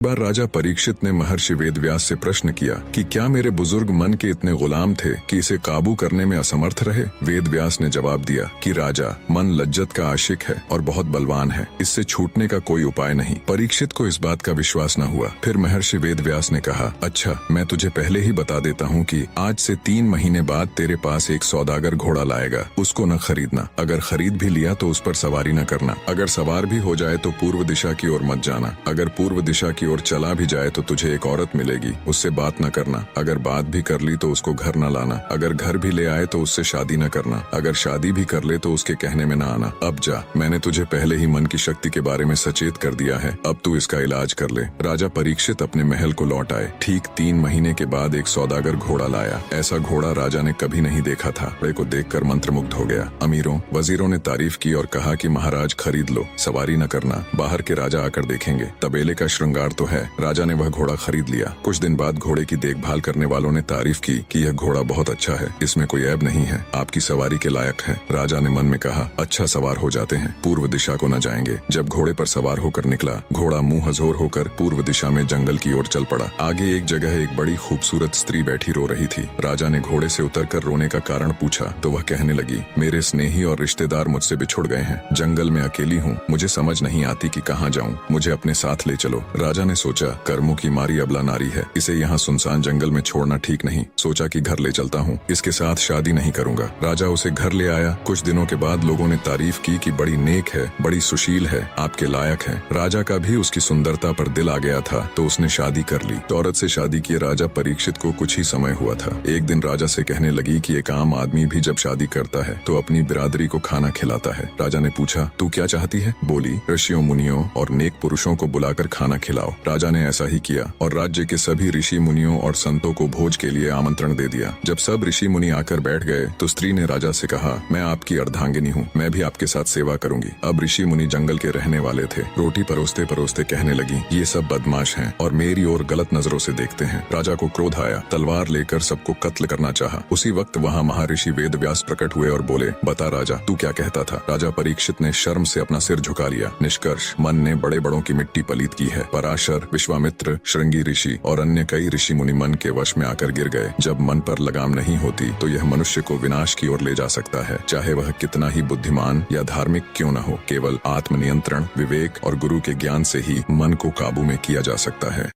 बार राजा परीक्षित ने महर्षि वेदव्यास से प्रश्न किया कि क्या मेरे बुजुर्ग मन के इतने गुलाम थे कि इसे काबू करने में असमर्थ रहे। वेदव्यास ने जवाब दिया कि राजा, मन लज्जत का आशिक है और बहुत बलवान है, इससे छूटने का कोई उपाय नहीं। परीक्षित को इस बात का विश्वास न हुआ। फिर महर्षि वेदव्यास ने कहा, अच्छा, मैं तुझे पहले ही बता देता हूँ कि आज से 3 महीने बाद तेरे पास एक सौदागर घोड़ा लाएगा। उसको न खरीदना, अगर खरीद भी लिया तो उस पर सवारी न करना। अगर सवार भी हो जाए तो पूर्व दिशा की ओर मत जाना। अगर पूर्व दिशा की और चला भी जाए तो तुझे एक औरत मिलेगी, उससे बात न करना। अगर बात भी कर ली तो उसको घर न लाना। अगर घर भी ले आए तो उससे शादी न करना। अगर शादी भी कर ले तो उसके कहने में न आना। अब जा, मैंने तुझे पहले ही मन की शक्ति के बारे में सचेत कर दिया है, अब तू इसका इलाज कर ले। राजा परीक्षित अपने महल को लौट आए। ठीक 3 महीने के बाद एक सौदागर घोड़ा लाया। ऐसा घोड़ा राजा ने कभी नहीं देखा था। घोड़े को देखकर मंत्रमुग्ध हो गया। अमीरों वजीरों ने तारीफ की और कहा कि महाराज खरीद लो, सवारी न करना, बाहर के राजा आकर देखेंगे। तबेले का श्रृंगार तो है। राजा ने वह घोड़ा खरीद लिया। कुछ दिन बाद घोड़े की देखभाल करने वालों ने तारीफ की कि यह घोड़ा बहुत अच्छा है, इसमें कोई ऐब नहीं है, आपकी सवारी के लायक है। राजा ने मन में कहा, अच्छा, सवार हो जाते हैं, पूर्व दिशा को न जाएंगे। जब घोड़े पर सवार होकर निकला, घोड़ा मुंह हजोर होकर पूर्व दिशा में जंगल की ओर चल पड़ा। आगे एक जगह एक बड़ी खूबसूरत स्त्री बैठी रो रही थी। राजा ने घोड़े से उतरकर रोने का कारण पूछा तो वह कहने लगी, मेरे स्नेही और रिश्तेदार मुझसे बिछुड़ गए हैं, जंगल में अकेली हूँ, मुझे समझ नहीं आती कि कहाँ जाऊँ, मुझे अपने साथ ले चलो। राजा ने सोचा, कर्मों की मारी अबला नारी है, इसे यहाँ सुनसान जंगल में छोड़ना ठीक नहीं। सोचा कि घर ले चलता हूँ, इसके साथ शादी नहीं करूँगा। राजा उसे घर ले आया। कुछ दिनों के बाद लोगों ने तारीफ की कि बड़ी नेक है, बड़ी सुशील है, आपके लायक है। राजा का भी उसकी सुंदरता पर दिल आ गया था तो उसने शादी कर ली। तो औरत से शादी किए राजा परीक्षित को कुछ ही समय हुआ था। एक दिन राजा से कहने लगी कि एक आम आदमी भी जब शादी करता है तो अपनी बिरादरी को खाना खिलाता है। राजा ने पूछा, तू क्या चाहती है? बोली, ऋषियों मुनियों और नेक पुरुषों को बुलाकर खाना खिलाओ। राजा ने ऐसा ही किया और राज्य के सभी ऋषि मुनियों और संतों को भोज के लिए आमंत्रण दे दिया। जब सब ऋषि मुनि आकर बैठ गए तो स्त्री ने राजा से कहा, मैं आपकी अर्धांगिनी हूँ, मैं भी आपके साथ सेवा करूंगी। अब ऋषि मुनि जंगल के रहने वाले थे। रोटी परोसते परोसते कहने लगी, ये सब बदमाश हैं और मेरी ओर गलत नजरों से देखते हैं। राजा को क्रोध आया, तलवार लेकर सबको कत्ल करना चाहा। उसी वक्त वहाँ महर्षि वेदव्यास प्रकट हुए और बोले, बता राजा, तू क्या कहता था? राजा परीक्षित ने शर्म से अपना सिर झुका लिया। निष्कर्ष, मन ने बड़े बड़ों की मिट्टी पलीत की है। पराशर, विश्वामित्र, श्रृंगी ऋषि और अन्य कई ऋषि मुनि मन के वश में आकर गिर गए। जब मन पर लगाम नहीं होती तो यह मनुष्य को विनाश की ओर ले जा सकता है, चाहे वह कितना ही बुद्धिमान या धार्मिक क्यों न हो। केवल आत्मनियंत्रण, विवेक और गुरु के ज्ञान से ही मन को काबू में किया जा सकता है।